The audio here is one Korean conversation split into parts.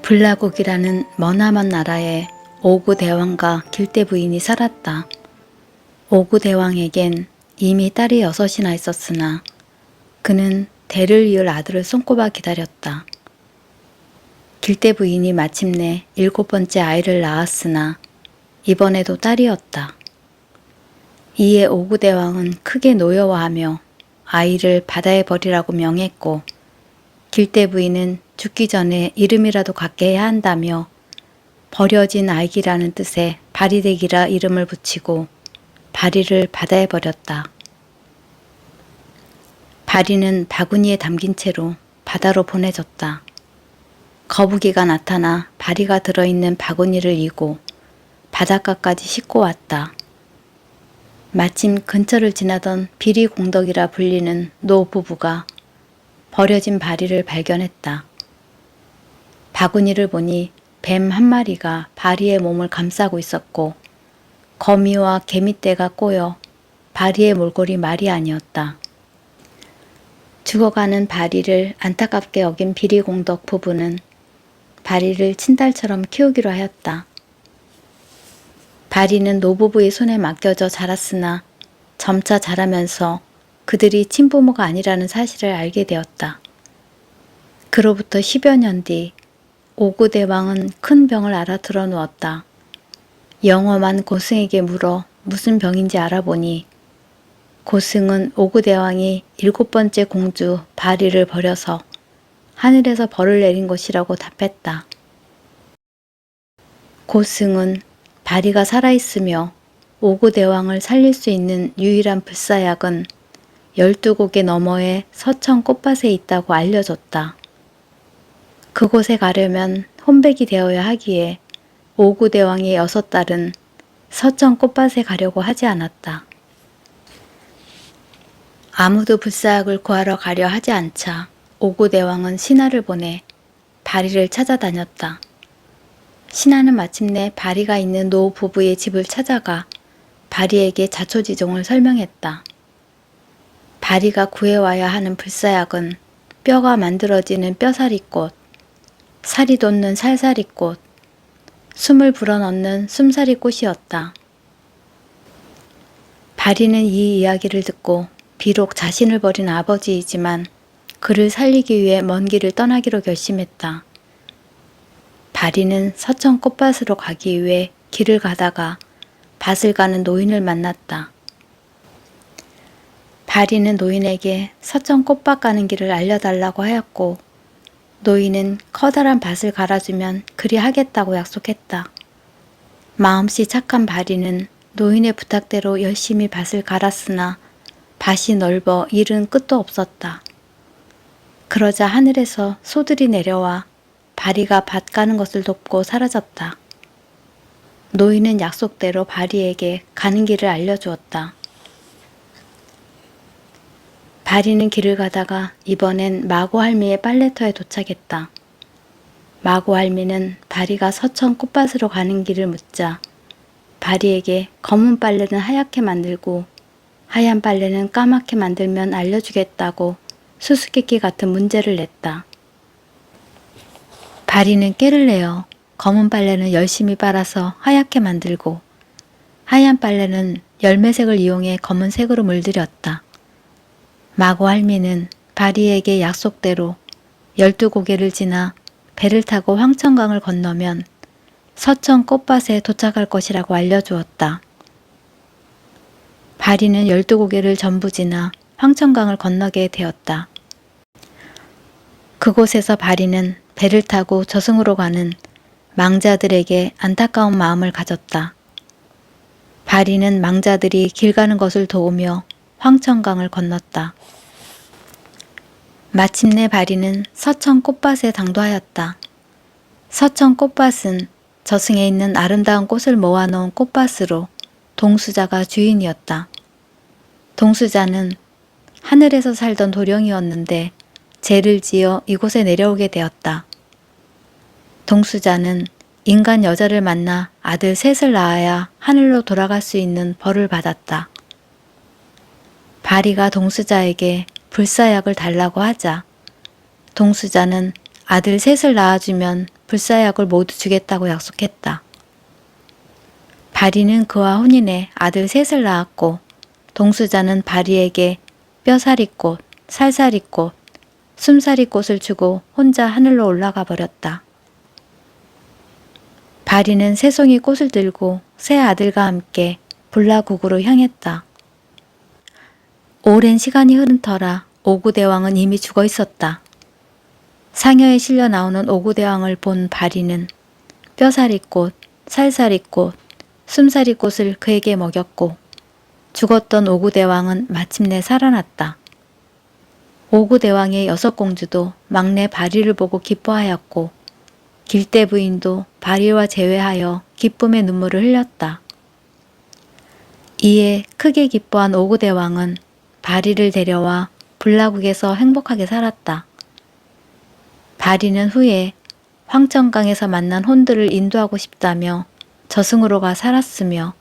불라국이라는 머나먼 나라에 오구 대왕과 길대 부인이 살았다. 오구 대왕에겐 이미 딸이 6이나 있었으나 그는 대를 이을 아들을 손꼽아 기다렸다. 길대 부인이 마침내 7번째 아이를 낳았으나 이번에도 딸이었다. 이에 오구 대왕은 크게 노여워하며 아이를 바다에 버리라고 명했고, 길대 부인은 죽기 전에 이름이라도 갖게 해야 한다며 버려진 아기라는 뜻의 바리대기라 이름을 붙이고 바리를 바다에 버렸다. 바리는 바구니에 담긴 채로 바다로 보내졌다. 거북이가 나타나 바리가 들어있는 바구니를 이고 바닷가까지 싣고 왔다. 마침 근처를 지나던 비리공덕이라 불리는 노 부부가 버려진 바리를 발견했다. 바구니를 보니 뱀 한 마리가 바리의 몸을 감싸고 있었고 거미와 개미떼가 꼬여 바리의 몰골이 말이 아니었다. 죽어가는 바리를 안타깝게 여긴 비리공덕 부부는 바리를 친딸처럼 키우기로 하였다. 바리는 노부부의 손에 맡겨져 자랐으나 점차 자라면서 그들이 친부모가 아니라는 사실을 알게 되었다. 그로부터 10여 년 뒤 오구 대왕은 큰 병을 알아들어 누웠다. 영험한 고승에게 물어 무슨 병인지 알아보니 고승은 오구 대왕이 7번째 공주 바리를 버려서 하늘에서 벌을 내린 것이라고 답했다. 고승은 바리가 살아있으며 오구 대왕을 살릴 수 있는 유일한 불사약은 12곡의 너머에 서천 꽃밭에 있다고 알려줬다. 그곳에 가려면 혼백이 되어야 하기에 오구 대왕의 6딸은 서천 꽃밭에 가려고 하지 않았다. 아무도 불사약을 구하러 가려 하지 않자 오구 대왕은 신하를 보내 바리를 찾아다녔다. 신하는 마침내 바리가 있는 노 부부의 집을 찾아가 바리에게 자초지종을 설명했다. 바리가 구해와야 하는 불사약은 뼈가 만들어지는 뼈사리꽃, 살이 돋는 살사리꽃, 숨을 불어넣는 숨사리꽃이었다. 바리는 이 이야기를 듣고 비록 자신을 버린 아버지이지만 그를 살리기 위해 먼 길을 떠나기로 결심했다. 바리는 서천 꽃밭으로 가기 위해 길을 가다가 밭을 가는 노인을 만났다. 바리는 노인에게 서천 꽃밭 가는 길을 알려달라고 하였고 노인은 커다란 밭을 갈아주면 그리 하겠다고 약속했다. 마음씨 착한 바리는 노인의 부탁대로 열심히 밭을 갈았으나 밭이 넓어 일은 끝도 없었다. 그러자 하늘에서 소들이 내려와 바리가 밭 가는 것을 돕고 사라졌다. 노인은 약속대로 바리에게 가는 길을 알려주었다. 바리는 길을 가다가 이번엔 마고 할미의 빨래터에 도착했다. 마고 할미는 바리가 서천 꽃밭으로 가는 길을 묻자 바리에게 검은 빨래는 하얗게 만들고 하얀 빨래는 까맣게 만들면 알려주겠다고 수수께끼 같은 문제를 냈다. 바리는 깨를 내어 검은 빨래는 열심히 빨아서 하얗게 만들고 하얀 빨래는 열매색을 이용해 검은색으로 물들였다. 마고 할미는 바리에게 약속대로 12고개를 지나 배를 타고 황천강을 건너면 서천 꽃밭에 도착할 것이라고 알려주었다. 바리는 12고개를 전부 지나 황천강을 건너게 되었다. 그곳에서 바리는 배를 타고 저승으로 가는 망자들에게 안타까운 마음을 가졌다. 바리는 망자들이 길 가는 것을 도우며 황천강을 건넜다. 마침내 바리는 서천 꽃밭에 당도하였다. 서천 꽃밭은 저승에 있는 아름다운 꽃을 모아놓은 꽃밭으로 동수자가 주인이었다. 동수자는 하늘에서 살던 도령이었는데 죄를 지어 이곳에 내려오게 되었다. 동수자는 인간 여자를 만나 아들 셋을 낳아야 하늘로 돌아갈 수 있는 벌을 받았다. 바리가 동수자에게 불사약을 달라고 하자 동수자는 아들 셋을 낳아주면 불사약을 모두 주겠다고 약속했다. 바리는 그와 혼인해 아들 셋을 낳았고 동수자는 바리에게 뼈사리꽃, 살사리꽃, 숨사리꽃을 주고 혼자 하늘로 올라가 버렸다. 바리는 세 송이 꽃을 들고 세 아들과 함께 불라국으로 향했다. 오랜 시간이 흐른 터라 오구대왕은 이미 죽어 있었다. 상여에 실려 나오는 오구대왕을 본 바리는 뼈사리꽃, 살사리꽃, 숨사리꽃을 그에게 먹였고 죽었던 오구대왕은 마침내 살아났다. 오구대왕의 6공주도 막내 바리를 보고 기뻐하였고 길대 부인도 바리와 재회하여 기쁨의 눈물을 흘렸다. 이에 크게 기뻐한 오구대왕은 바리를 데려와 불라국에서 행복하게 살았다. 바리는 후에 황천강에서 만난 혼들을 인도하고 싶다며 저승으로 가 살았으며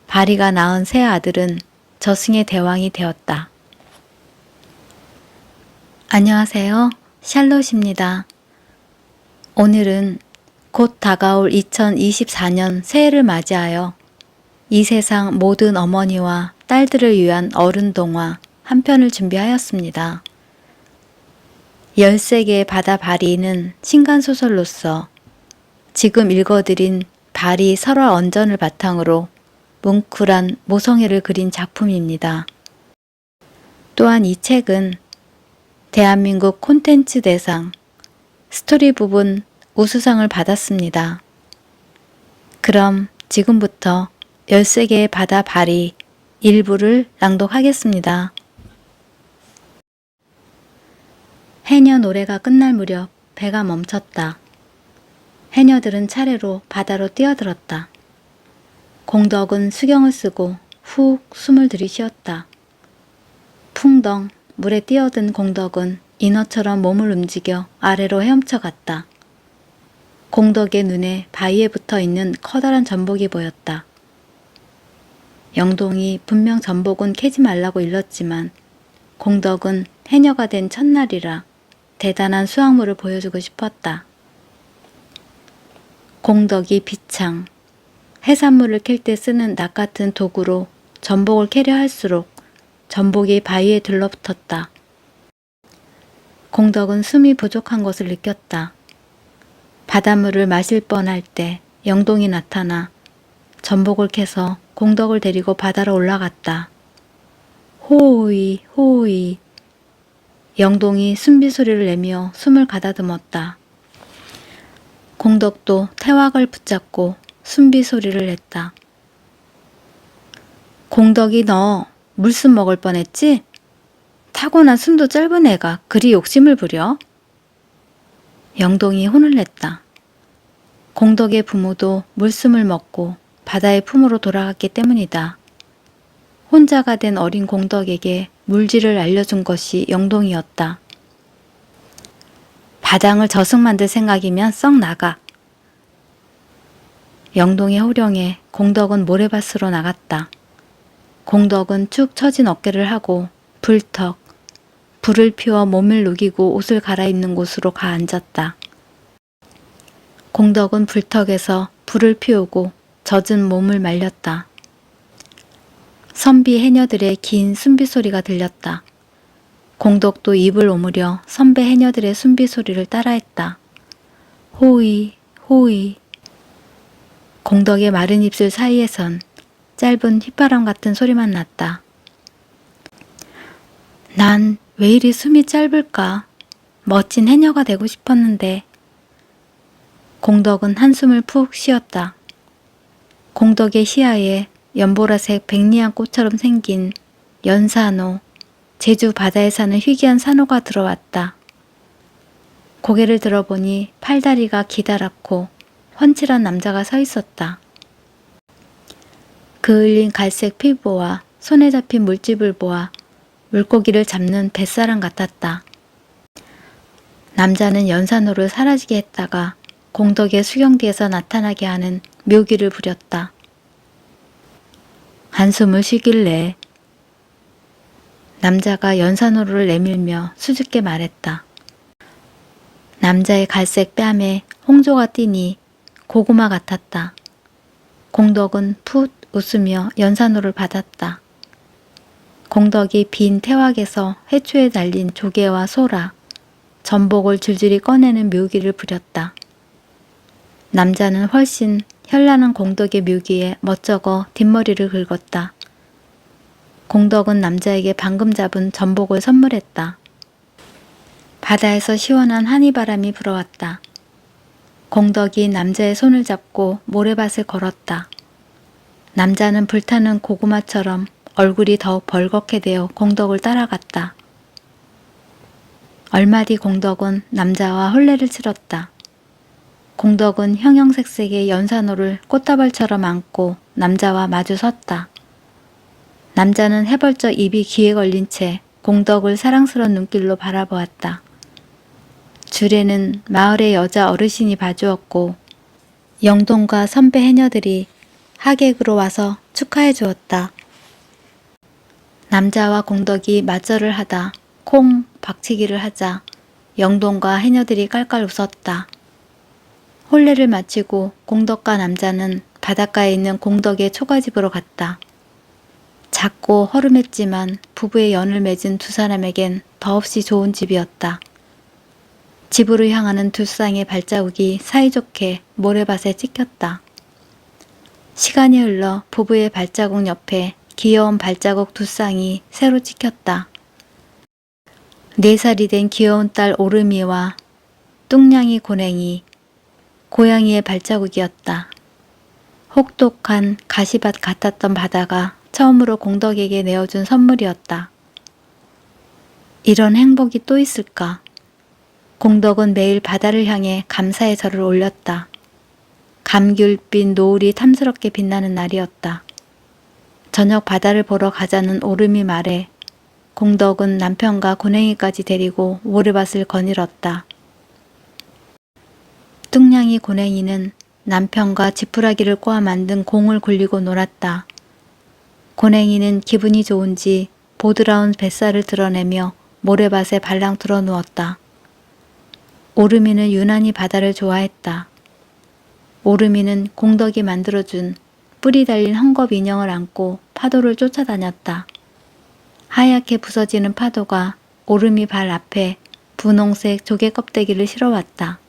바리가 낳은 세 아들은 저승의 대왕이 되었다. 안녕하세요. 샬롯입니다. 오늘은 곧 다가올 2024년 새해를 맞이하여 이 세상 모든 어머니와 딸들을 위한 어른 동화 한 편을 준비하였습니다. 13개의 바다 바리는 신간소설로서 지금 읽어드린 바리 설화 언전을 바탕으로 뭉클한 모성애를 그린 작품입니다. 또한 이 책은 대한민국 콘텐츠 대상 스토리 부분 우수상을 받았습니다. 그럼 지금부터 13개의 바다 바리 일부를 낭독하겠습니다. 해녀 노래가 끝날 무렵 배가 멈췄다. 해녀들은 차례로 바다로 뛰어들었다. 공덕은 수경을 쓰고 훅 숨을 들이쉬었다. 풍덩 물에 뛰어든 공덕은 인어처럼 몸을 움직여 아래로 헤엄쳐 갔다. 공덕의 눈에 바위에 붙어 있는 커다란 전복이 보였다. 영동이 분명 전복은 캐지 말라고 일렀지만 공덕은 해녀가 된 첫날이라 대단한 수확물을 보여주고 싶었다. 공덕이 비창, 해산물을 캘 때 쓰는 낫 같은 도구로 전복을 캐려 할수록 전복이 바위에 들러붙었다. 공덕은 숨이 부족한 것을 느꼈다. 바닷물을 마실 뻔할 때 영동이 나타나 전복을 캐서 공덕을 데리고 바다로 올라갔다. 호우이 호우이. 영동이 숨비 소리를 내며 숨을 가다듬었다. 공덕도 태왁을 붙잡고 숨비 소리를 냈다. 공덕이 너 물숨 먹을 뻔했지? 타고난 숨도 짧은 애가 그리 욕심을 부려? 영동이 혼을 냈다. 공덕의 부모도 물숨을 먹고 바다의 품으로 돌아갔기 때문이다. 혼자가 된 어린 공덕에게 물질을 알려준 것이 영동이었다. 바당을 저승 만들 생각이면 썩 나가. 영동의 호령에 공덕은 모래밭으로 나갔다. 공덕은 축 처진 어깨를 하고 불턱, 불을 피워 몸을 녹이고 옷을 갈아입는 곳으로 가 앉았다. 공덕은 불턱에서 불을 피우고 젖은 몸을 말렸다. 선비 해녀들의 긴 숨비 소리가 들렸다. 공덕도 입을 오므려 선배 해녀들의 숨비 소리를 따라했다. 호이, 호이. 공덕의 마른 입술 사이에선 짧은 휘바람 같은 소리만 났다. 난 왜 이리 숨이 짧을까? 멋진 해녀가 되고 싶었는데. 공덕은 한숨을 푹 쉬었다. 공덕의 시야에 연보라색 백리한 꽃처럼 생긴 연산호, 제주 바다에 사는 희귀한 산호가 들어왔다. 고개를 들어보니 팔다리가 기다랗고 훤칠한 남자가 서 있었다. 그을린 갈색 피부와 손에 잡힌 물집을 보아 물고기를 잡는 뱃사람 같았다. 남자는 연산호를 사라지게 했다가 공덕의 수경뒤에서 나타나게 하는 묘기를 부렸다. 한숨을 쉬길래 남자가 연산호를 내밀며 수줍게 말했다. 남자의 갈색 뺨에 홍조가 뛰니 고구마 같았다. 공덕은 풋 웃으며 연산호를 받았다. 공덕이 빈 태왁에서 해초에 달린 조개와 소라, 전복을 줄줄이 꺼내는 묘기를 부렸다. 남자는 훨씬 현란한 공덕의 묘기에 멋쩍어 뒷머리를 긁었다. 공덕은 남자에게 방금 잡은 전복을 선물했다. 바다에서 시원한 한이바람이 불어왔다. 공덕이 남자의 손을 잡고 모래밭을 걸었다. 남자는 불타는 고구마처럼 얼굴이 더욱 벌겋게 되어 공덕을 따라갔다. 얼마 뒤 공덕은 남자와 혼례를 치렀다. 공덕은 형형색색의 연산호를 꽃다발처럼 안고 남자와 마주 섰다. 남자는 해벌쩍 입이 귀에 걸린 채 공덕을 사랑스러운 눈길로 바라보았다. 줄에는 마을의 여자 어르신이 봐주었고 영동과 선배 해녀들이 하객으로 와서 축하해 주었다. 남자와 공덕이 맞절을 하다 콩 박치기를 하자 영동과 해녀들이 깔깔 웃었다. 혼례를 마치고 공덕과 남자는 바닷가에 있는 공덕의 초가집으로 갔다. 작고 허름했지만 부부의 연을 맺은 두 사람에겐 더없이 좋은 집이었다. 집으로 향하는 두 쌍의 발자국이 사이좋게 모래밭에 찍혔다. 시간이 흘러 부부의 발자국 옆에 귀여운 발자국 두 쌍이 새로 찍혔다. 4살이 된 귀여운 딸 오름이와 뚱냥이 고냉이, 고양이의 발자국이었다. 혹독한 가시밭 같았던 바다가 처음으로 공덕에게 내어준 선물이었다. 이런 행복이 또 있을까? 공덕은 매일 바다를 향해 감사의 절을 올렸다. 감귤빛 노을이 탐스럽게 빛나는 날이었다. 저녁 바다를 보러 가자는 오름이 말에 공덕은 남편과 고냉이까지 데리고 모래밭을 거닐었다. 뚱냥이 고냉이는 남편과 지푸라기를 꼬아 만든 공을 굴리고 놀았다. 고냉이는 기분이 좋은지 보드라운 뱃살을 드러내며 모래밭에 발랑 들어 누웠다. 오름이는 유난히 바다를 좋아했다. 오름이는 공덕이 만들어준 뿔이 달린 헝겊 인형을 안고 파도를 쫓아다녔다. 하얗게 부서지는 파도가 오름이 발 앞에 분홍색 조개 껍데기를 실어왔다.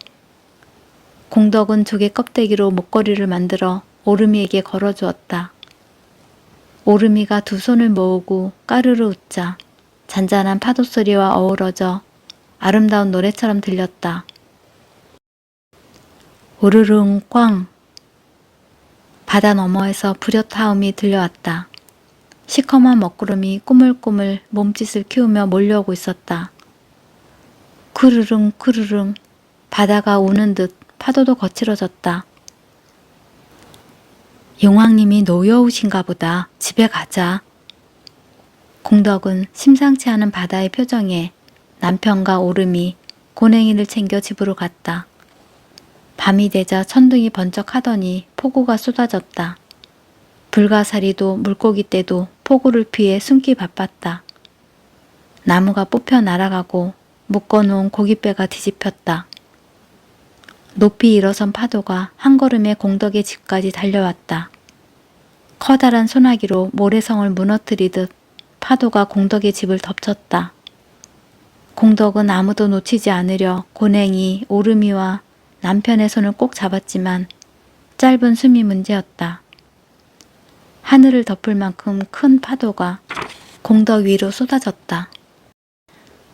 공덕은 조개 껍데기로 목걸이를 만들어 오름이에게 걸어주었다. 오름이가 두 손을 모으고 까르르 웃자 잔잔한 파도 소리와 어우러져 아름다운 노래처럼 들렸다. 우르릉 꽝. 바다 너머에서 부렷하음이 들려왔다. 시커먼 먹구름이 꾸물꾸물 몸짓을 키우며 몰려오고 있었다. 크르릉 크르릉. 바다가 우는 듯 파도도 거칠어졌다. 용왕님이 노여우신가 보다. 집에 가자. 공덕은 심상치 않은 바다의 표정에 남편과 오름이 고냉이를 챙겨 집으로 갔다. 밤이 되자 천둥이 번쩍하더니 폭우가 쏟아졌다. 불가사리도 물고기떼도 폭우를 피해 숨기 바빴다. 나무가 뽑혀 날아가고 묶어놓은 고깃배가 뒤집혔다. 높이 일어선 파도가 한 걸음에 공덕의 집까지 달려왔다. 커다란 소나기로 모래성을 무너뜨리듯 파도가 공덕의 집을 덮쳤다. 공덕은 아무도 놓치지 않으려 고냉이, 오름이와 남편의 손을 꼭 잡았지만 짧은 숨이 문제였다. 하늘을 덮을 만큼 큰 파도가 공덕 위로 쏟아졌다.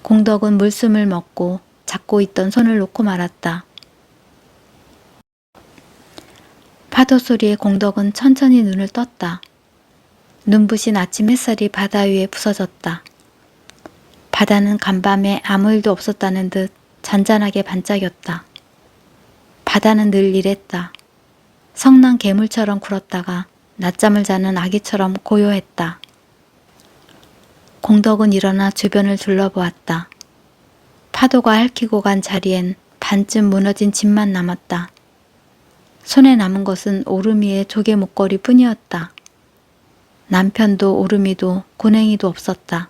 공덕은 물숨을 먹고 잡고 있던 손을 놓고 말았다. 파도 소리에 공덕은 천천히 눈을 떴다. 눈부신 아침 햇살이 바다 위에 부서졌다. 바다는 간밤에 아무 일도 없었다는 듯 잔잔하게 반짝였다. 바다는 늘 이랬다. 성난 괴물처럼 굴었다가 낮잠을 자는 아기처럼 고요했다. 공덕은 일어나 주변을 둘러보았다. 파도가 핥히고 간 자리엔 반쯤 무너진 집만 남았다. 손에 남은 것은 오름이의 조개 목걸이 뿐이었다. 남편도 오름이도 고냉이도 없었다.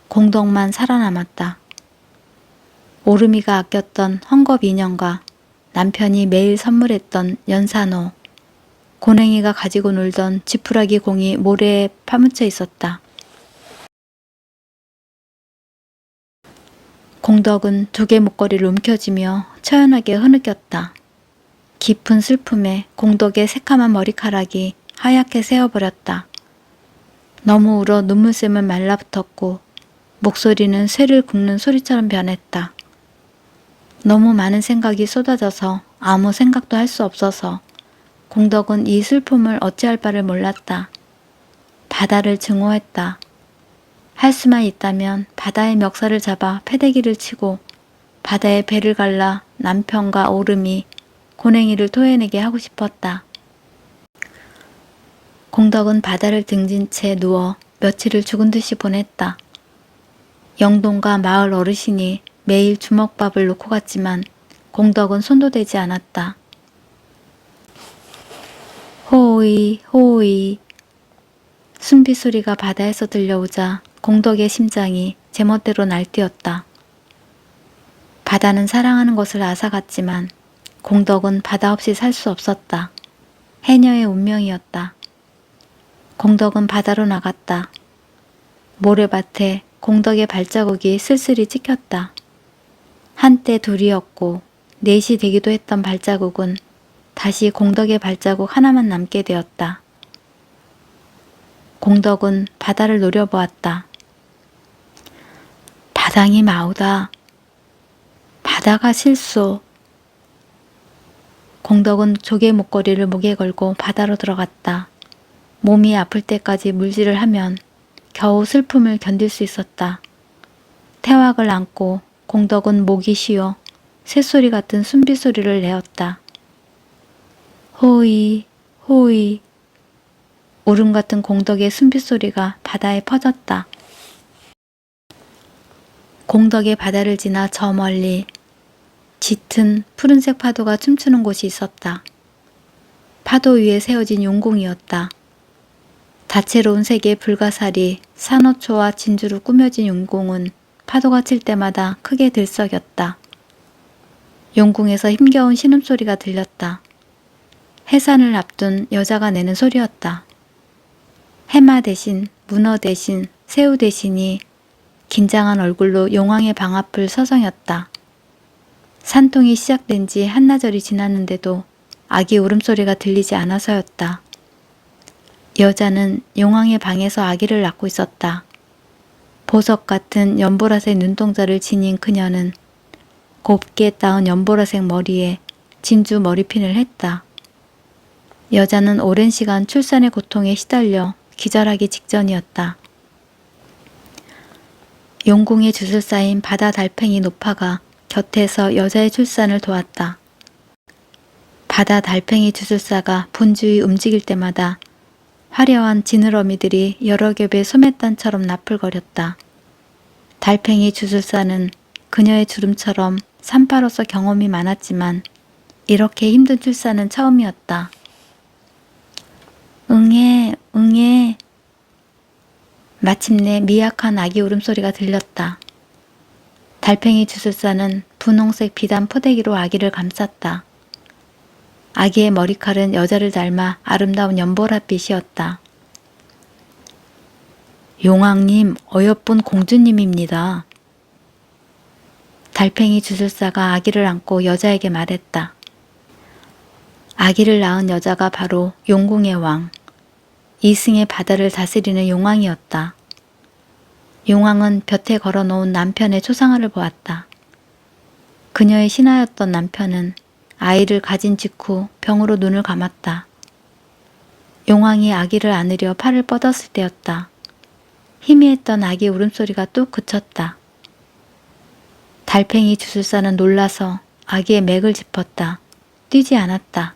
공덕만 살아남았다. 오름이가 아꼈던 헝겊 인형과 남편이 매일 선물했던 연산호, 고냉이가 가지고 놀던 지푸라기 공이 모래에 파묻혀 있었다. 공덕은 두 개 목걸이를 움켜쥐며 처연하게 흐느꼈다. 깊은 슬픔에 공덕의 새카만 머리카락이 하얗게 새어버렸다. 너무 울어 눈물샘은 말라붙었고 목소리는 쇠를 굽는 소리처럼 변했다. 너무 많은 생각이 쏟아져서 아무 생각도 할 수 없어서 공덕은 이 슬픔을 어찌할 바를 몰랐다. 바다를 증오했다. 할 수만 있다면 바다의 멱살을 잡아 패대기를 치고 바다의 배를 갈라 남편과 오름이 고냉이를 토해내게 하고 싶었다. 공덕은 바다를 등진 채 누워 며칠을 죽은 듯이 보냈다. 영동과 마을 어르신이 매일 주먹밥을 놓고 갔지만 공덕은 손도 대지 않았다. 호이 호이 숨비 소리가 바다에서 들려오자 공덕의 심장이 제멋대로 날뛰었다. 바다는 사랑하는 것을 앗아갔지만 공덕은 바다 없이 살 수 없었다. 해녀의 운명이었다. 공덕은 바다로 나갔다. 모래밭에 공덕의 발자국이 쓸쓸히 찍혔다. 한때 둘이었고 넷이 되기도 했던 발자국은 다시 공덕의 발자국 하나만 남게 되었다. 공덕은 바다를 노려보았다. 바닥이 마우다. 바다가 실소. 공덕은 조개 목걸이를 목에 걸고 바다로 들어갔다. 몸이 아플 때까지 물질을 하면 겨우 슬픔을 견딜 수 있었다. 태왁을 안고 공덕은 목이 쉬어 새소리 같은 숨비소리를 내었다. 호이 호이. 울음 같은 공덕의 숨비소리가 바다에 퍼졌다. 공덕의 바다를 지나 저 멀리 짙은 푸른색 파도가 춤추는 곳이 있었다. 파도 위에 세워진 용궁이었다. 다채로운 색의 불가사리, 산호초와 진주로 꾸며진 용궁은 파도가 칠 때마다 크게 들썩였다. 용궁에서 힘겨운 신음소리가 들렸다. 해산을 앞둔 여자가 내는 소리였다. 해마 대신, 문어 대신, 새우 대신이 긴장한 얼굴로 용왕의 방 앞을 서성였다. 산통이 시작된 지 한나절이 지났는데도 아기 울음소리가 들리지 않아서였다. 여자는 용왕의 방에서 아기를 낳고 있었다. 보석 같은 연보라색 눈동자를 지닌 그녀는 곱게 따은 연보라색 머리에 진주 머리핀을 했다. 여자는 오랜 시간 출산의 고통에 시달려 기절하기 직전이었다. 용궁에 주술 쌓인 바다 달팽이 노파가 곁에서 여자의 출산을 도왔다. 바다 달팽이 주술사가 분주히 움직일 때마다 화려한 지느러미들이 여러 겹의 소매단처럼 나풀거렸다. 달팽이 주술사는 그녀의 주름처럼 산파로서 경험이 많았지만 이렇게 힘든 출산은 처음이었다. 응애, 응애. 마침내 미약한 아기 울음소리가 들렸다. 달팽이 주술사는 분홍색 비단 포대기로 아기를 감쌌다. 아기의 머리칼은 여자를 닮아 아름다운 연보랏빛이었다. 용왕님, 어여쁜 공주님입니다. 달팽이 주술사가 아기를 안고 여자에게 말했다. 아기를 낳은 여자가 바로 용궁의 왕, 이승의 바다를 다스리는 용왕이었다. 용왕은 볕에 걸어놓은 남편의 초상화를 보았다. 그녀의 신하였던 남편은 아이를 가진 직후 병으로 눈을 감았다. 용왕이 아기를 안으려 팔을 뻗었을 때였다. 희미했던 아기 울음소리가 뚝 그쳤다. 달팽이 주술사는 놀라서 아기의 맥을 짚었다. 뛰지 않았다.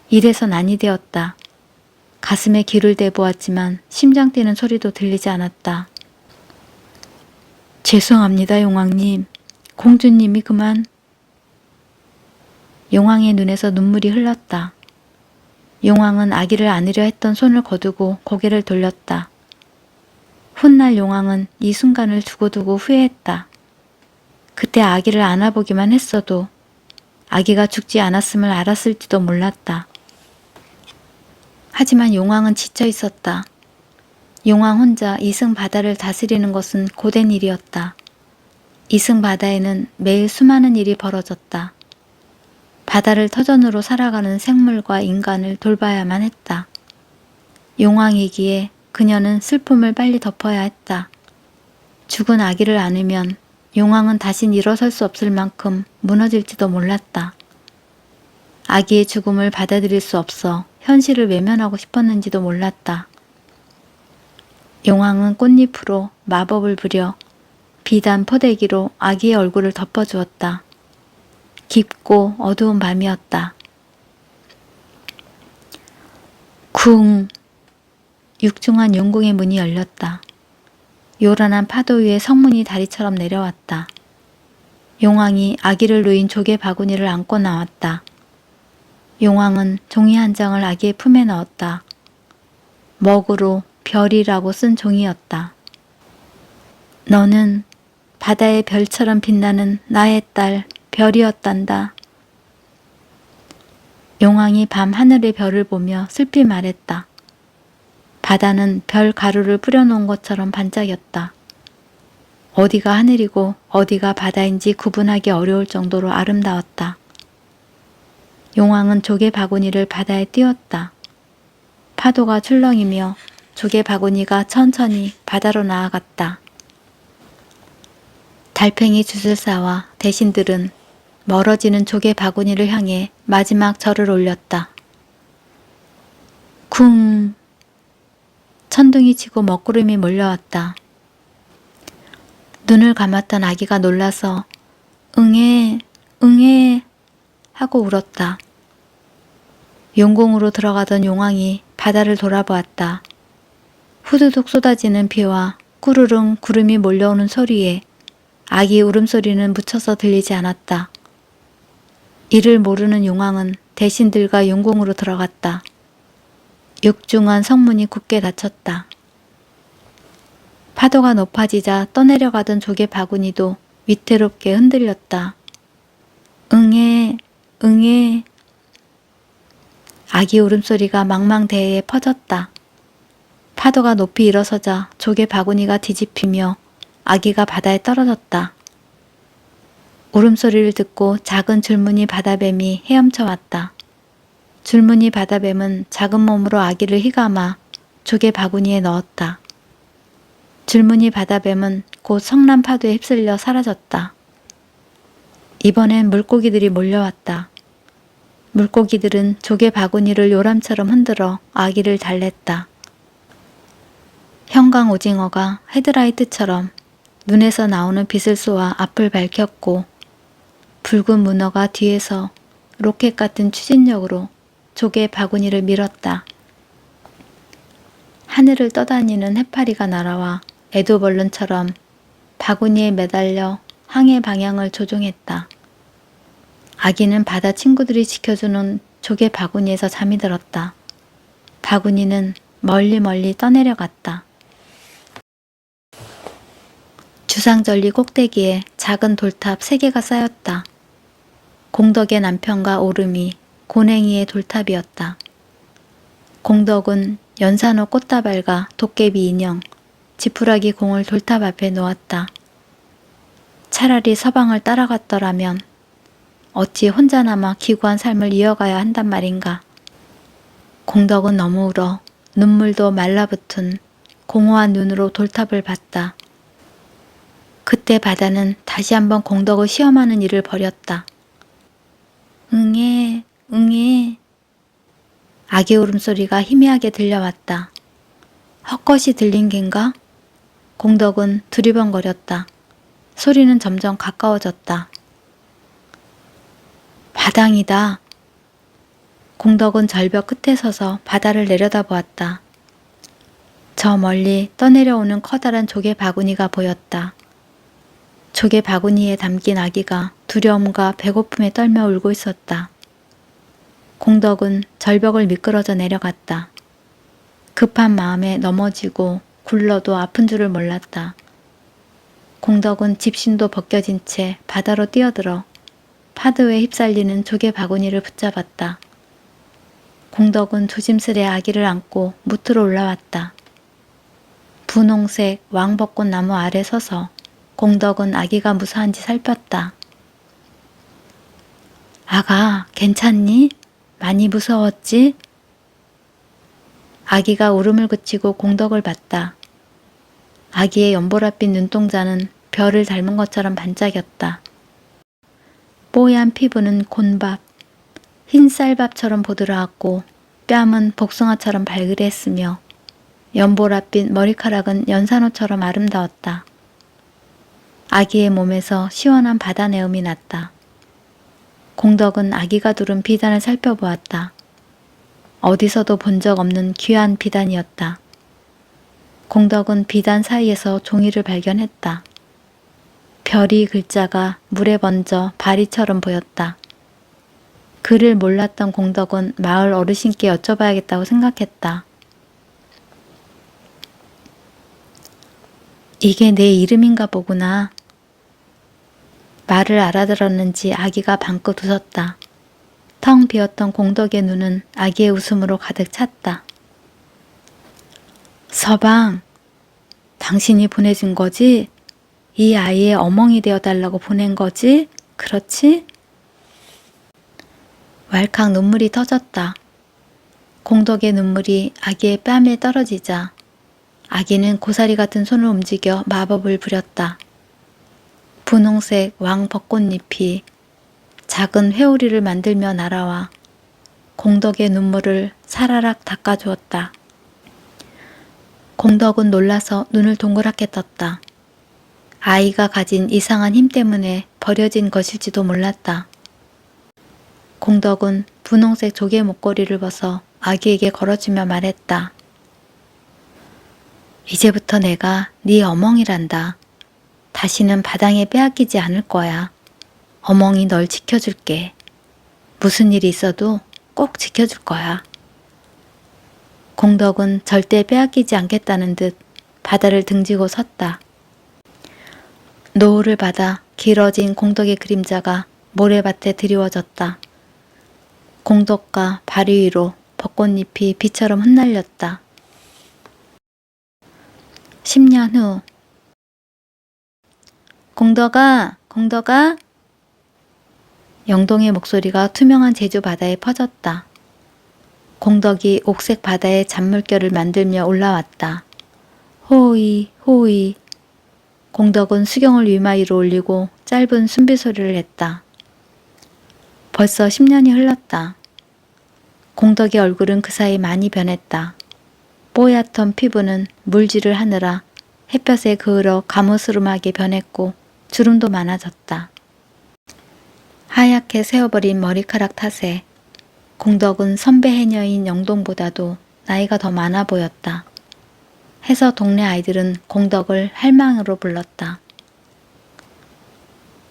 이래서 난이 되었다. 가슴에 귀를 대보았지만 심장 뛰는 소리도 들리지 않았다. 죄송합니다, 용왕님. 공주님이 그만. 용왕의 눈에서 눈물이 흘렀다. 용왕은 아기를 안으려 했던 손을 거두고 고개를 돌렸다. 훗날 용왕은 이 순간을 두고두고 후회했다. 그때 아기를 안아보기만 했어도 아기가 죽지 않았음을 알았을지도 몰랐다. 하지만 용왕은 지쳐 있었다. 용왕 혼자 이승 바다를 다스리는 것은 고된 일이었다. 이승 바다에는 매일 수많은 일이 벌어졌다. 바다를 터전으로 살아가는 생물과 인간을 돌봐야만 했다. 용왕이기에 그녀는 슬픔을 빨리 덮어야 했다. 죽은 아기를 안으면 용왕은 다신 일어설 수 없을 만큼 무너질지도 몰랐다. 아기의 죽음을 받아들일 수 없어 현실을 외면하고 싶었는지도 몰랐다. 용왕은 꽃잎으로 마법을 부려 비단 포대기로 아기의 얼굴을 덮어주었다. 깊고 어두운 밤이었다. 쿵! 육중한 용궁의 문이 열렸다. 요란한 파도 위에 성문이 다리처럼 내려왔다. 용왕이 아기를 누인 조개 바구니를 안고 나왔다. 용왕은 종이 한 장을 아기의 품에 넣었다. 먹으로 별이라고 쓴 종이였다. 너는 바다의 별처럼 빛나는 나의 딸 별이었단다. 용왕이 밤 하늘의 별을 보며 슬피 말했다. 바다는 별 가루를 뿌려놓은 것처럼 반짝였다. 어디가 하늘이고 어디가 바다인지 구분하기 어려울 정도로 아름다웠다. 용왕은 조개 바구니를 바다에 띄웠다. 파도가 출렁이며 조개 바구니가 천천히 바다로 나아갔다. 달팽이 주술사와 대신들은 멀어지는 조개 바구니를 향해 마지막 절을 올렸다. 쿵! 천둥이 치고 먹구름이 몰려왔다. 눈을 감았던 아기가 놀라서 응애, 응애 하고 울었다. 용궁으로 들어가던 용왕이 바다를 돌아보았다. 후두둑 쏟아지는 비와 꾸르릉 구름이 몰려오는 소리에 아기의 울음소리는 묻혀서 들리지 않았다. 이를 모르는 용왕은 대신들과 용궁으로 들어갔다. 육중한 성문이 굳게 닫혔다. 파도가 높아지자 떠내려가던 조개 바구니도 위태롭게 흔들렸다. 응애, 응애. 아기 울음소리가 망망대해에 퍼졌다. 파도가 높이 일어서자 조개 바구니가 뒤집히며 아기가 바다에 떨어졌다. 울음소리를 듣고 작은 줄무늬 바다뱀이 헤엄쳐 왔다. 줄무늬 바다뱀은 작은 몸으로 아기를 휘감아 조개 바구니에 넣었다. 줄무늬 바다뱀은 곧 성난 파도에 휩쓸려 사라졌다. 이번엔 물고기들이 몰려왔다. 물고기들은 조개 바구니를 요람처럼 흔들어 아기를 달랬다. 형광 오징어가 헤드라이트처럼 눈에서 나오는 빛을 쏘아 앞을 밝혔고 붉은 문어가 뒤에서 로켓 같은 추진력으로 조개 바구니를 밀었다. 하늘을 떠다니는 해파리가 날아와 에도벌룬처럼 바구니에 매달려 항해 방향을 조종했다. 아기는 바다 친구들이 지켜주는 조개 바구니에서 잠이 들었다. 바구니는 멀리 멀리 떠내려갔다. 주상절리 꼭대기에 작은 돌탑 3개가 쌓였다. 공덕의 남편과 오름이 고냉이의 돌탑이었다. 공덕은 연산호 꽃다발과 도깨비 인형, 지푸라기 공을 돌탑 앞에 놓았다. 차라리 서방을 따라갔더라면 어찌 혼자나마 기구한 삶을 이어가야 한단 말인가. 공덕은 너무 울어 눈물도 말라붙은 공허한 눈으로 돌탑을 봤다. 그때 바다는 다시 한번 공덕을 시험하는 일을 벌였다. 응애, 응애. 아기 울음소리가 희미하게 들려왔다. 헛것이 들린 겐가? 공덕은 두리번거렸다. 소리는 점점 가까워졌다. 바당이다. 공덕은 절벽 끝에 서서 바다를 내려다보았다. 저 멀리 떠내려오는 커다란 조개 바구니가 보였다. 조개 바구니에 담긴 아기가 두려움과 배고픔에 떨며 울고 있었다. 공덕은 절벽을 미끄러져 내려갔다. 급한 마음에 넘어지고 굴러도 아픈 줄을 몰랐다. 공덕은 집신도 벗겨진 채 바다로 뛰어들어 파도에 휩쓸리는 조개 바구니를 붙잡았다. 공덕은 조심스레 아기를 안고 무트로 올라왔다. 분홍색 왕벚꽃 나무 아래 서서 공덕은 아기가 무사한지 살폈다. 아가, 괜찮니? 많이 무서웠지? 아기가 울음을 그치고 공덕을 봤다. 아기의 연보랏빛 눈동자는 별을 닮은 것처럼 반짝였다. 뽀얀 피부는 곤밥, 흰 쌀밥처럼 보드라왔고 뺨은 복숭아처럼 발그레했으며 연보랏빛 머리카락은 연산호처럼 아름다웠다. 아기의 몸에서 시원한 바다 내음이 났다. 공덕은 아기가 두른 비단을 살펴보았다. 어디서도 본 적 없는 귀한 비단이었다. 공덕은 비단 사이에서 종이를 발견했다. 별이 글자가 물에 번져 바리처럼 보였다. 글을 몰랐던 공덕은 마을 어르신께 여쭤봐야겠다고 생각했다. 이게 내 이름인가 보구나. 말을 알아들었는지 아기가 방긋 웃었다. 텅 비었던 공덕의 눈은 아기의 웃음으로 가득 찼다. 서방, 당신이 보내준 거지? 이 아이의 어멍이 되어달라고 보낸 거지? 그렇지? 왈칵 눈물이 터졌다. 공덕의 눈물이 아기의 뺨에 떨어지자 아기는 고사리 같은 손을 움직여 마법을 부렸다. 분홍색 왕 벚꽃잎이 작은 회오리를 만들며 날아와 공덕의 눈물을 사라락 닦아주었다. 공덕은 놀라서 눈을 동그랗게 떴다. 아이가 가진 이상한 힘 때문에 버려진 것일지도 몰랐다. 공덕은 분홍색 조개 목걸이를 벗어 아기에게 걸어주며 말했다. 이제부터 내가 네 어멍이란다. 다시는 바닥에 빼앗기지 않을 거야. 어멍이 널 지켜줄게. 무슨 일이 있어도 꼭 지켜줄 거야. 공덕은 절대 빼앗기지 않겠다는 듯 바다를 등지고 섰다. 노을을 받아 길어진 공덕의 그림자가 모래밭에 드리워졌다. 공덕과 바위 위로 벚꽃잎이 비처럼 흩날렸다. 10년 후 공덕아, 공덕아. 영동의 목소리가 투명한 제주 바다에 퍼졌다. 공덕이 옥색 바다에 잔물결을 만들며 올라왔다. 호이, 호이. 공덕은 수경을 위마위로 올리고 짧은 숨비소리를 냈다. 벌써 10년이 흘렀다. 공덕의 얼굴은 그 사이 많이 변했다. 뽀얗던 피부는 물질을 하느라 햇볕에 그을어 가무스름하게 변했고 주름도 많아졌다. 하얗게 세어버린 머리카락 탓에 공덕은 선배 해녀인 영동보다도 나이가 더 많아 보였다. 해서 동네 아이들은 공덕을 할망으로 불렀다.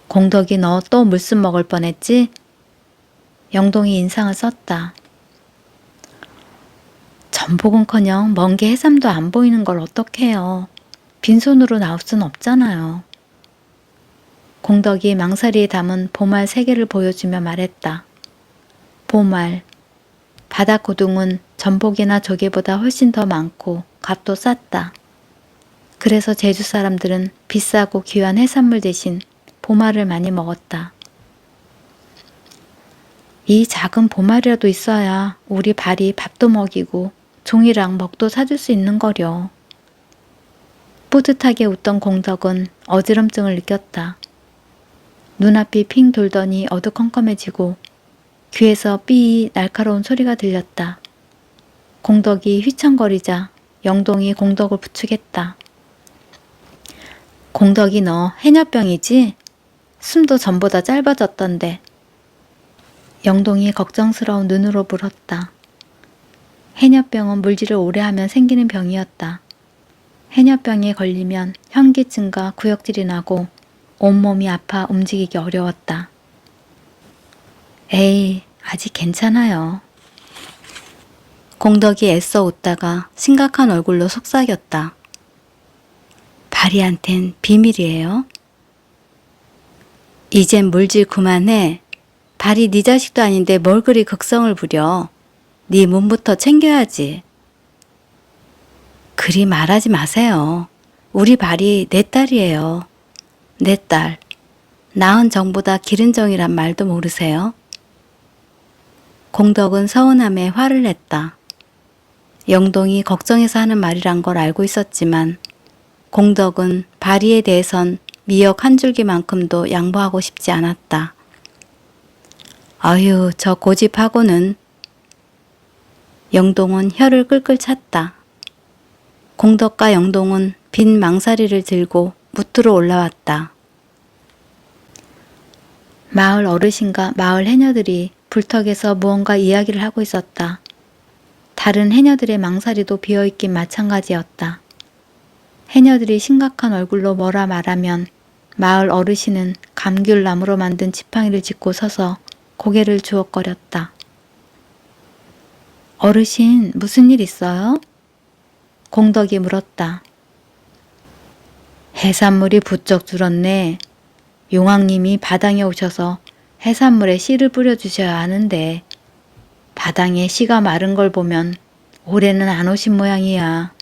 공덕이 너 또 물씀 먹을 뻔했지? 영동이 인상을 썼다. 전복은커녕 먼 게 해삼도 안 보이는 걸 어떡해요. 빈손으로 나올 순 없잖아요. 공덕이 망사리에 담은 보말 3개를 보여주며 말했다. 보말. 바다 고둥은 전복이나 조개보다 훨씬 더 많고 값도 쌌다. 그래서 제주 사람들은 비싸고 귀한 해산물 대신 보말을 많이 먹었다. 이 작은 보말이라도 있어야 우리 발이 밥도 먹이고 종이랑 먹도 사줄 수 있는 거려. 뿌듯하게 웃던 공덕은 어지럼증을 느꼈다. 눈앞이 핑 돌더니 어두컴컴해지고 귀에서 삐 날카로운 소리가 들렸다. 공덕이 휘청거리자 영동이 공덕을 부축했다. 공덕이 너 해녀병이지? 숨도 전보다 짧아졌던데. 영동이 걱정스러운 눈으로 물었다. 해녀병은 물질을 오래 하면 생기는 병이었다. 해녀병에 걸리면 현기증과 구역질이 나고 온몸이 아파 움직이기 어려웠다. 에이, 아직 괜찮아요. 공덕이 애써 웃다가 심각한 얼굴로 속삭였다. 바리한텐 비밀이에요. 이젠 물질 그만해. 발이 네 자식도 아닌데 뭘 그리 극성을 부려. 네 몸부터 챙겨야지. 그리 말하지 마세요. 우리 발이 내 딸이에요. 내 딸. 낳은 정보다 기른 정이란 말도 모르세요? 공덕은 서운함에 화를 냈다. 영동이 걱정해서 하는 말이란 걸 알고 있었지만 공덕은 발이에 대해선 미역 한 줄기만큼도 양보하고 싶지 않았다. 아휴, 저 고집하고는. 영동은 혀를 끌끌 찼다. 공덕과 영동은 빈 망사리를 들고 무트로 올라왔다. 마을 어르신과 마을 해녀들이 불턱에서 무언가 이야기를 하고 있었다. 다른 해녀들의 망사리도 비어있긴 마찬가지였다. 해녀들이 심각한 얼굴로 뭐라 말하면 마을 어르신은 감귤나무로 만든 지팡이를 짚고 서서 고개를 주걱거렸다. 어르신, 무슨 일 있어요? 공덕이 물었다. 해산물이 부쩍 줄었네. 용왕님이 바당에 오셔서 해산물에 씨를 뿌려주셔야 하는데 바당에 씨가 마른 걸 보면 올해는 안 오신 모양이야.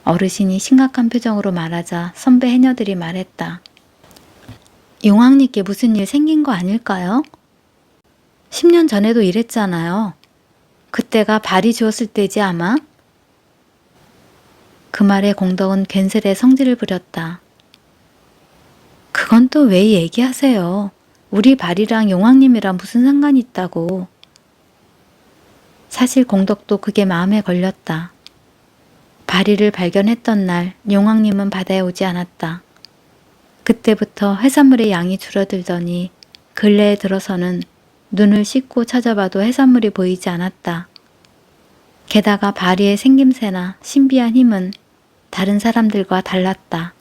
어르신이 심각한 표정으로 말하자 선배 해녀들이 말했다. 용왕님께 무슨 일 생긴 거 아닐까요? 10년 전에도 이랬잖아요. 그때가 발이 주었을 때지 아마? 그 말에 공덕은 괜스레 성질을 부렸다. 그건 또 왜 얘기하세요? 우리 발이랑 용왕님이랑 무슨 상관이 있다고. 사실 공덕도 그게 마음에 걸렸다. 발이를 발견했던 날 용왕님은 바다에 오지 않았다. 그때부터 해산물의 양이 줄어들더니 근래에 들어서는 눈을 씻고 찾아봐도 해산물이 보이지 않았다. 게다가 발이의 생김새나 신비한 힘은 다른 사람들과 달랐다.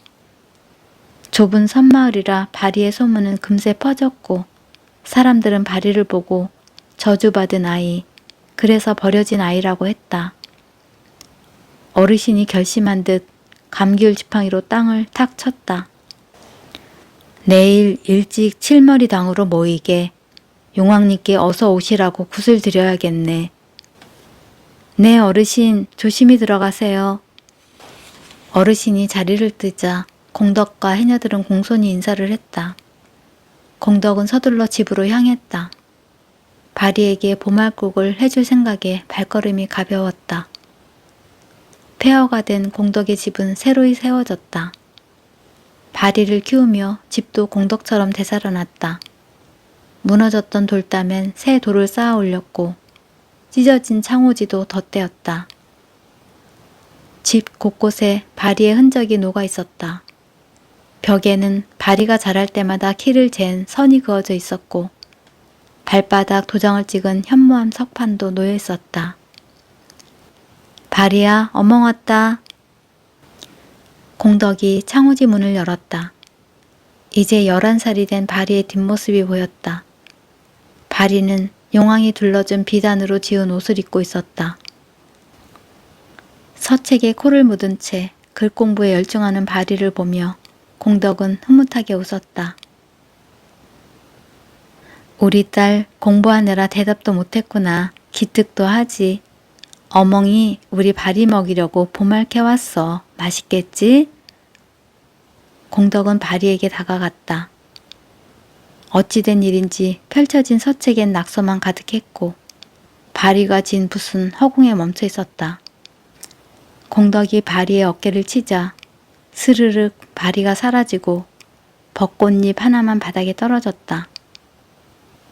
좁은 섬마을이라 발이의 소문은 금세 퍼졌고 사람들은 발이를 보고 저주받은 아이, 그래서 버려진 아이라고 했다. 어르신이 결심한 듯 감귤 지팡이로 땅을 탁 쳤다. 내일 일찍 칠머리당으로 모이게 용왕님께 어서 오시라고 굿을 드려야겠네. 네, 어르신, 조심히 들어가세요. 어르신이 자리를 뜨자 공덕과 해녀들은 공손히 인사를 했다. 공덕은 서둘러 집으로 향했다. 발이에게 보말국을 해줄 생각에 발걸음이 가벼웠다. 폐허가 된 공덕의 집은 새로이 세워졌다. 발이를 키우며 집도 공덕처럼 되살아났다. 무너졌던 돌담엔 새 돌을 쌓아 올렸고 찢어진 창호지도 덧대었다. 집 곳곳에 발이의 흔적이 녹아 있었다. 벽에는 발이가 자랄 때마다 키를 잰 선이 그어져 있었고 발바닥 도장을 찍은 현무암 석판도 놓여 있었다. 발이야, 어멍 왔다. 공덕이 창호지 문을 열었다. 이제 11살이 된 발이의 뒷모습이 보였다. 발이는 용왕이 둘러준 비단으로 지은 옷을 입고 있었다. 서책에 코를 묻은 채 글공부에 열중하는 발이를 보며 공덕은 흐뭇하게 웃었다. 우리 딸 공부하느라 대답도 못했구나. 기특도 하지. 어멍이 우리 발이 먹이려고 보말 캐왔어. 맛있겠지? 공덕은 발이에게 다가갔다. 어찌된 일인지 펼쳐진 서책엔 낙서만 가득했고 발이가 진 붓은 허공에 멈춰 있었다. 공덕이 발이의 어깨를 치자 스르륵 발이가 사라지고 벚꽃잎 하나만 바닥에 떨어졌다.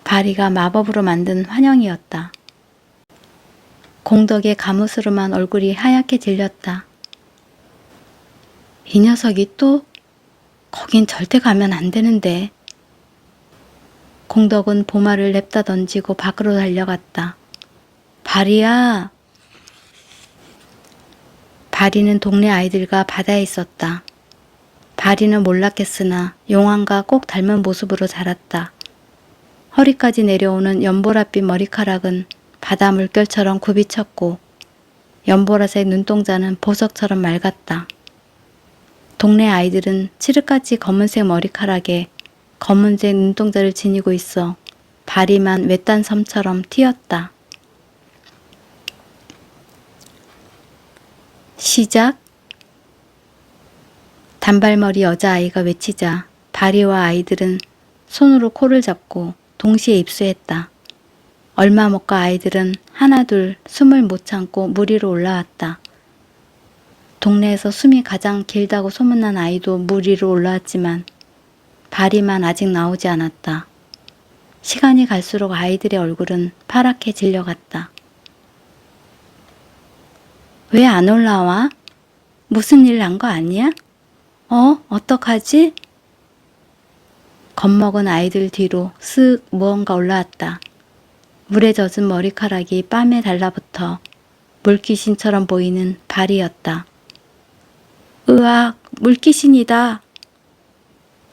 발이가 마법으로 만든 환영이었다. 공덕의 가무스름한 얼굴이 하얗게 질렸다. 이 녀석이 또? 거긴 절대 가면 안 되는데. 공덕은 보말을 냅다 던지고 밖으로 달려갔다. 발이야! 발이는 동네 아이들과 바다에 있었다. 발이는 몰랐겠으나 용왕과 꼭 닮은 모습으로 자랐다. 허리까지 내려오는 연보랏빛 머리카락은 바다 물결처럼 굽이쳤고 연보라색 눈동자는 보석처럼 맑았다. 동네 아이들은 칠흑같이 검은색 머리카락에 검은색 눈동자를 지니고 있어 발이만 외딴 섬처럼 튀었다. 시작? 단발머리 여자아이가 외치자 바리와 아이들은 손으로 코를 잡고 동시에 입수했다. 얼마 못 가 아이들은 하나둘 숨을 못 참고 물 위로 올라왔다. 동네에서 숨이 가장 길다고 소문난 아이도 물 위로 올라왔지만 바리만 아직 나오지 않았다. 시간이 갈수록 아이들의 얼굴은 파랗게 질려갔다. 왜 안 올라와? 무슨 일 난 거 아니야? 어떡하지? 겁먹은 아이들 뒤로 쓱 무언가 올라왔다. 물에 젖은 머리카락이 뺨에 달라붙어 물귀신처럼 보이는 발이었다. 으악, 물귀신이다.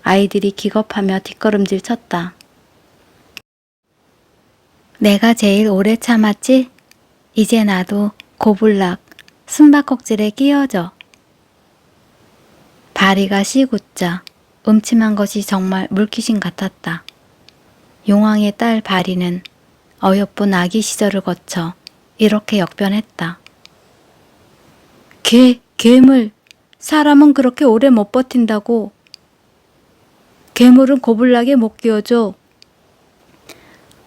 아이들이 기겁하며 뒷걸음질 쳤다. 내가 제일 오래 참았지? 이제 나도 고블락, 숨바꼭질에 끼어져. 바리가 씩 웃자 음침한 것이 정말 물귀신 같았다. 용왕의 딸 바리는 어여쁜 아기 시절을 거쳐 이렇게 역변했다. 괴물! 사람은 그렇게 오래 못 버틴다고. 괴물은 고블락에 못 끼워줘.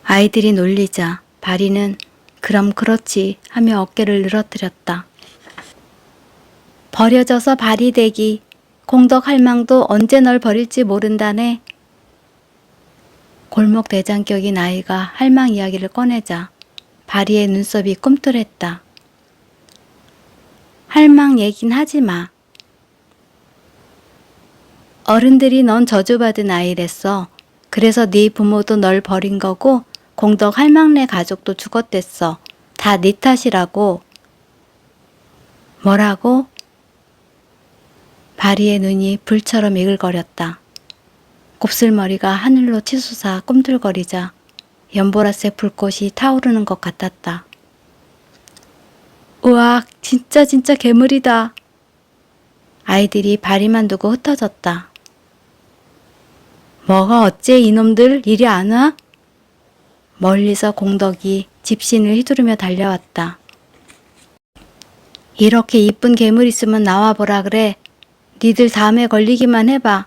아이들이 놀리자 바리는 그럼 그렇지 하며 어깨를 늘어뜨렸다. 버려져서 발이 되기. 공덕 할망도 언제 널 버릴지 모른다네. 골목 대장격인 아이가 할망 이야기를 꺼내자 바리의 눈썹이 꿈틀했다. 할망 얘긴 하지 마. 어른들이 넌 저주받은 아이랬어. 그래서 네 부모도 널 버린 거고 공덕 할망네 가족도 죽었댔어. 다 네 탓이라고. 뭐라고? 바리의 눈이 불처럼 이글거렸다. 곱슬머리가 하늘로 치솟아 꿈틀거리자 연보라색 불꽃이 타오르는 것 같았다. 우악, 진짜 괴물이다. 아이들이 바리만 두고 흩어졌다. 뭐가 어째 이놈들 이리 안 와? 멀리서 공덕이 집신을 휘두르며 달려왔다. 이렇게 이쁜 괴물 있으면 나와보라 그래. 니들 다음에 걸리기만 해봐.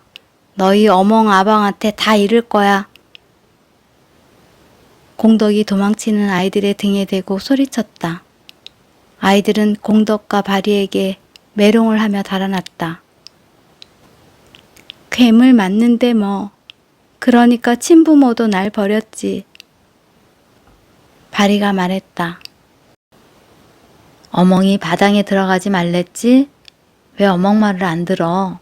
너희 어멍아방한테 다 이를 거야. 공덕이 도망치는 아이들의 등에 대고 소리쳤다. 아이들은 공덕과 바리에게 메롱을 하며 달아났다. 괴물 맞는데 뭐. 그러니까 친부모도 날 버렸지. 바리가 말했다. 어멍이 바당에 들어가지 말랬지? 왜 어멍 말을 안 들어?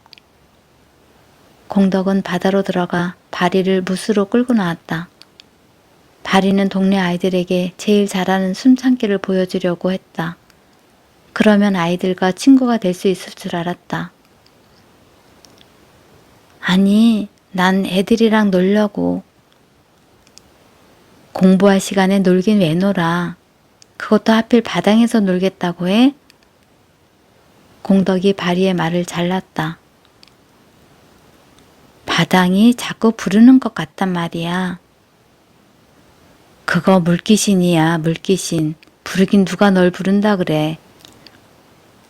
공덕은 바다로 들어가 바리를 무스로 끌고 나왔다. 바리는 동네 아이들에게 제일 잘하는 숨참기를 보여주려고 했다. 그러면 아이들과 친구가 될 수 있을 줄 알았다. 아니, 난 애들이랑 놀려고. 공부할 시간에 놀긴 왜 놀아? 그것도 하필 바당에서 놀겠다고 해? 공덕이 바리의 말을 잘랐다. 바당이 자꾸 부르는 것 같단 말이야. 그거 물귀신이야, 물귀신. 부르긴 누가 널 부른다 그래.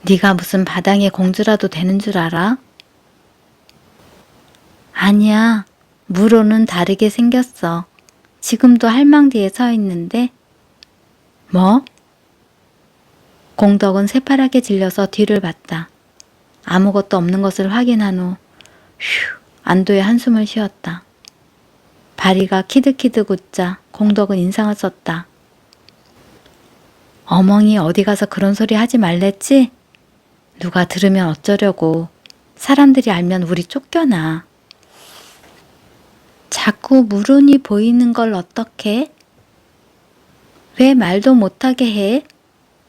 네가 무슨 바당의 공주라도 되는 줄 알아? 아니야, 무로는 다르게 생겼어. 지금도 할망 뒤에 서 있는데. 뭐? 공덕은 새파랗게 질려서 뒤를 봤다. 아무것도 없는 것을 확인한 후 휴, 안도의 한숨을 쉬었다. 바리가 키득키득 웃자 공덕은 인상을 썼다. 어멍이 어디 가서 그런 소리 하지 말랬지? 누가 들으면 어쩌려고. 사람들이 알면 우리 쫓겨나. 자꾸 물운이 보이는 걸 어떡해? 왜 말도 못하게 해?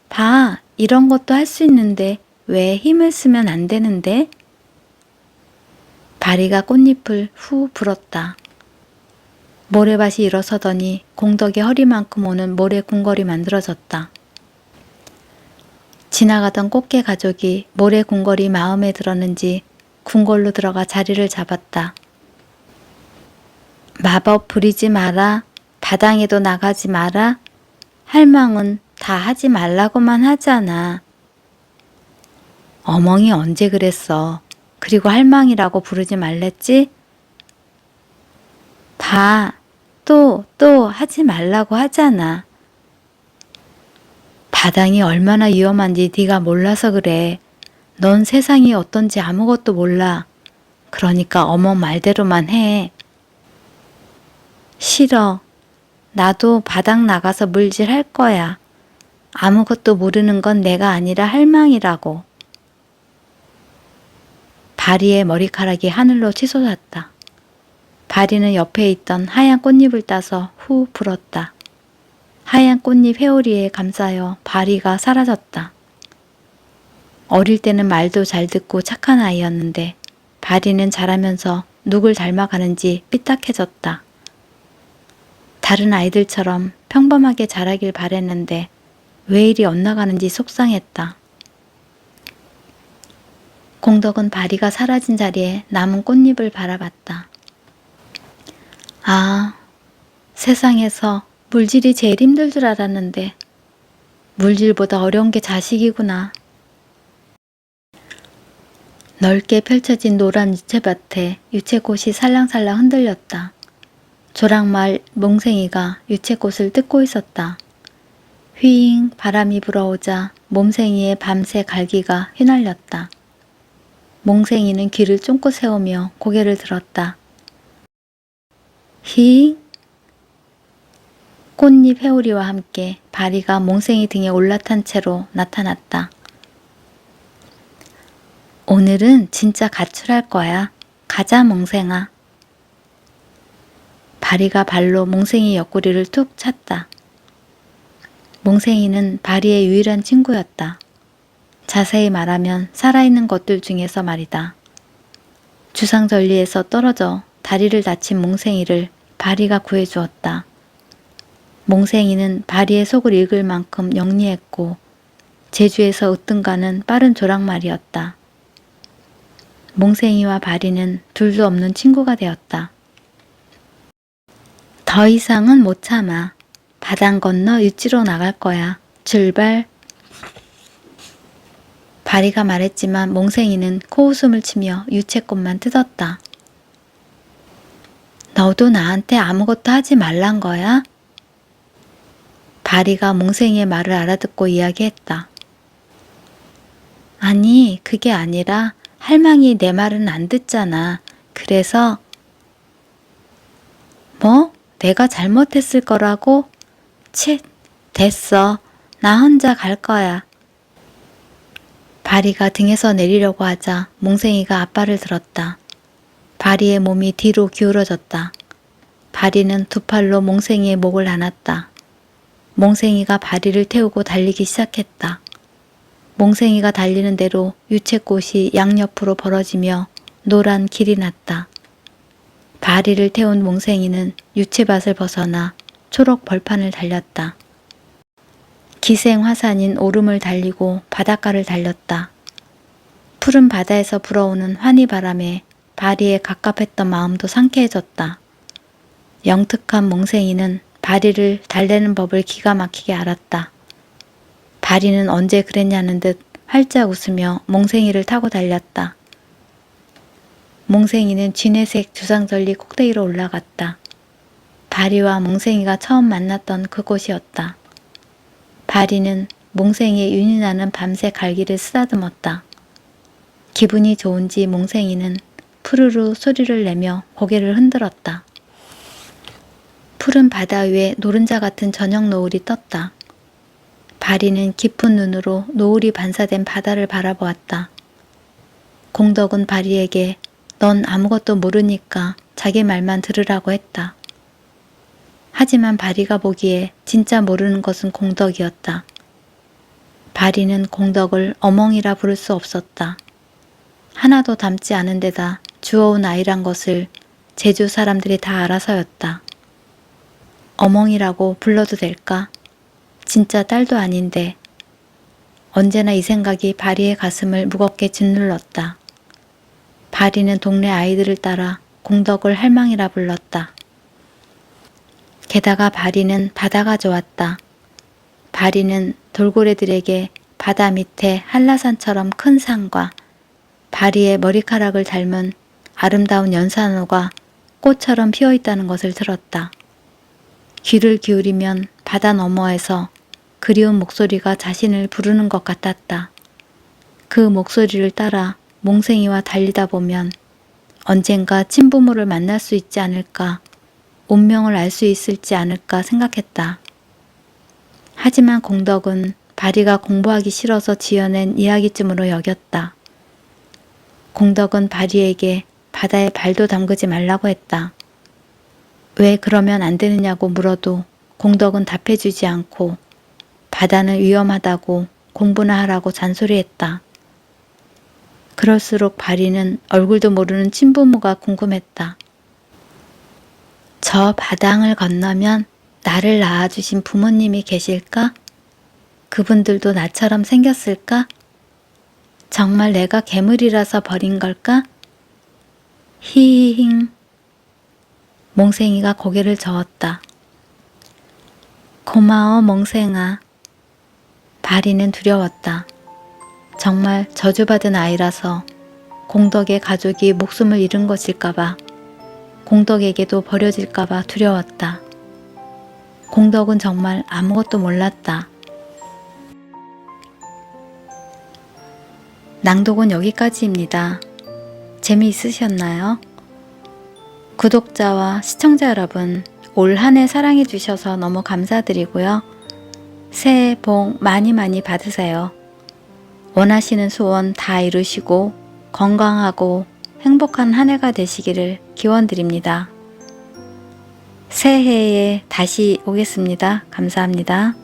봐, 이런 것도 할 수 있는데 왜 힘을 쓰면 안 되는데? 바리가 꽃잎을 후 불었다. 모래밭이 일어서더니 공덕의 허리만큼 오는 모래 궁궐이 만들어졌다. 지나가던 꽃게 가족이 모래 궁궐이 마음에 들었는지 궁궐로 들어가 자리를 잡았다. 마법 부리지 마라. 바당에도 나가지 마라. 할망은 다 하지 말라고만 하잖아. 어멍이 언제 그랬어? 그리고 할망이라고 부르지 말랬지? 봐. 또 하지 말라고 하잖아. 바당이 얼마나 위험한지 네가 몰라서 그래. 넌 세상이 어떤지 아무것도 몰라. 그러니까 어머 말대로만 해. 싫어. 나도 바닥 나가서 물질 할 거야. 아무것도 모르는 건 내가 아니라 할망이라고. 바리의 머리카락이 하늘로 치솟았다. 바리는 옆에 있던 하얀 꽃잎을 따서 후 불었다. 하얀 꽃잎 회오리에 감싸여 바리가 사라졌다. 어릴 때는 말도 잘 듣고 착한 아이였는데 바리는 자라면서 누굴 닮아가는지 삐딱해졌다. 다른 아이들처럼 평범하게 자라길 바랬는데 왜 이리 엇나가는지 속상했다. 공덕은 바리가 사라진 자리에 남은 꽃잎을 바라봤다. 아, 세상에서 물질이 제일 힘들 줄 알았는데 물질보다 어려운 게 자식이구나. 넓게 펼쳐진 노란 유채밭에 유채꽃이 살랑살랑 흔들렸다. 조랑말 몽생이가 유채꽃을 뜯고 있었다. 휘잉 바람이 불어오자 몸생이의 밤새 갈기가 휘날렸다. 몽생이는 귀를 쫑긋 세우며 고개를 들었다. 히 꽃잎 회오리와 함께 바리가 몽생이 등에 올라탄 채로 나타났다. 오늘은 진짜 가출할 거야. 가자 몽생아. 바리가 발로 몽생이 옆구리를 툭 찼다. 몽생이는 바리의 유일한 친구였다. 자세히 말하면 살아있는 것들 중에서 말이다. 주상절리에서 떨어져 다리를 다친 몽생이를 바리가 구해주었다. 몽생이는 바리의 속을 읽을 만큼 영리했고 제주에서 으뜸가는 빠른 조랑말이었다. 몽생이와 바리는 둘도 없는 친구가 되었다. 더 이상은 못 참아. 바당 건너 육지로 나갈 거야. 출발. 바리가 말했지만 몽생이는 코웃음을 치며 유채꽃만 뜯었다. 너도 나한테 아무것도 하지 말란 거야? 바리가 몽생이의 말을 알아듣고 이야기했다. 아니, 그게 아니라 할망이 내 말은 안 듣잖아. 그래서 뭐? 내가 잘못했을 거라고? 칫, 됐어. 나 혼자 갈 거야. 바리가 등에서 내리려고 하자 몽생이가 앞발을 들었다. 바리의 몸이 뒤로 기울어졌다. 바리는 두 팔로 몽생이의 목을 안았다. 몽생이가 바리를 태우고 달리기 시작했다. 몽생이가 달리는 대로 유채꽃이 양옆으로 벌어지며 노란 길이 났다. 바리를 태운 몽생이는 유채밭을 벗어나 초록 벌판을 달렸다. 기생화산인 오름을 달리고 바닷가를 달렸다. 푸른 바다에서 불어오는 환희바람에 바리의 갑갑했던 마음도 상쾌해졌다. 영특한 몽생이는 바리를 달래는 법을 기가 막히게 알았다. 바리는 언제 그랬냐는 듯 활짝 웃으며 몽생이를 타고 달렸다. 몽생이는 진회색 주상절리 꼭대기로 올라갔다. 바리와 몽생이가 처음 만났던 그곳이었다. 바리는 몽생이의 윤이 나는 밤새 갈기를 쓰다듬었다. 기분이 좋은지 몽생이는 푸르르 소리를 내며 고개를 흔들었다. 푸른 바다 위에 노른자 같은 저녁 노을이 떴다. 바리는 깊은 눈으로 노을이 반사된 바다를 바라보았다. 공덕은 바리에게 넌 아무것도 모르니까 자기 말만 들으라고 했다. 하지만 바리가 보기에 진짜 모르는 것은 공덕이었다. 바리는 공덕을 어멍이라 부를 수 없었다. 하나도 닮지 않은 데다 주워온 아이란 것을 제주 사람들이 다 알아서였다. 어멍이라고 불러도 될까? 진짜 딸도 아닌데. 언제나 이 생각이 바리의 가슴을 무겁게 짓눌렀다. 바리는 동네 아이들을 따라 공덕을 할망이라 불렀다. 게다가 바리는 바다가 좋았다. 바리는 돌고래들에게 바다 밑에 한라산처럼 큰 산과 바리의 머리카락을 닮은 아름다운 연산호가 꽃처럼 피어있다는 것을 들었다. 귀를 기울이면 바다 너머에서 그리운 목소리가 자신을 부르는 것 같았다. 그 목소리를 따라 몽생이와 달리다 보면 언젠가 친부모를 만날 수 있지 않을까, 운명을 알 수 있을지 않을까 생각했다. 하지만 공덕은 바리가 공부하기 싫어서 지어낸 이야기쯤으로 여겼다. 공덕은 바리에게 바다에 발도 담그지 말라고 했다. 왜 그러면 안 되느냐고 물어도 공덕은 답해주지 않고 바다는 위험하다고 공부나 하라고 잔소리했다. 그럴수록 바리는 얼굴도 모르는 친부모가 궁금했다. 저 바당을 건너면 나를 낳아주신 부모님이 계실까? 그분들도 나처럼 생겼을까? 정말 내가 괴물이라서 버린 걸까? 히히힝. 몽생이가 고개를 저었다. 고마워, 몽생아. 바리는 두려웠다. 정말 저주받은 아이라서 공덕의 가족이 목숨을 잃은 것일까봐, 공덕에게도 버려질까봐 두려웠다. 공덕은 정말 아무것도 몰랐다. 낭독은 여기까지입니다. 재미있으셨나요? 구독자와 시청자 여러분, 올 한 해 사랑해 주셔서 너무 감사드리고요. 새해 복 많이 많이 받으세요. 원하시는 소원 다 이루시고 건강하고 행복한 한 해가 되시기를 기원드립니다. 새해에 다시 오겠습니다. 감사합니다.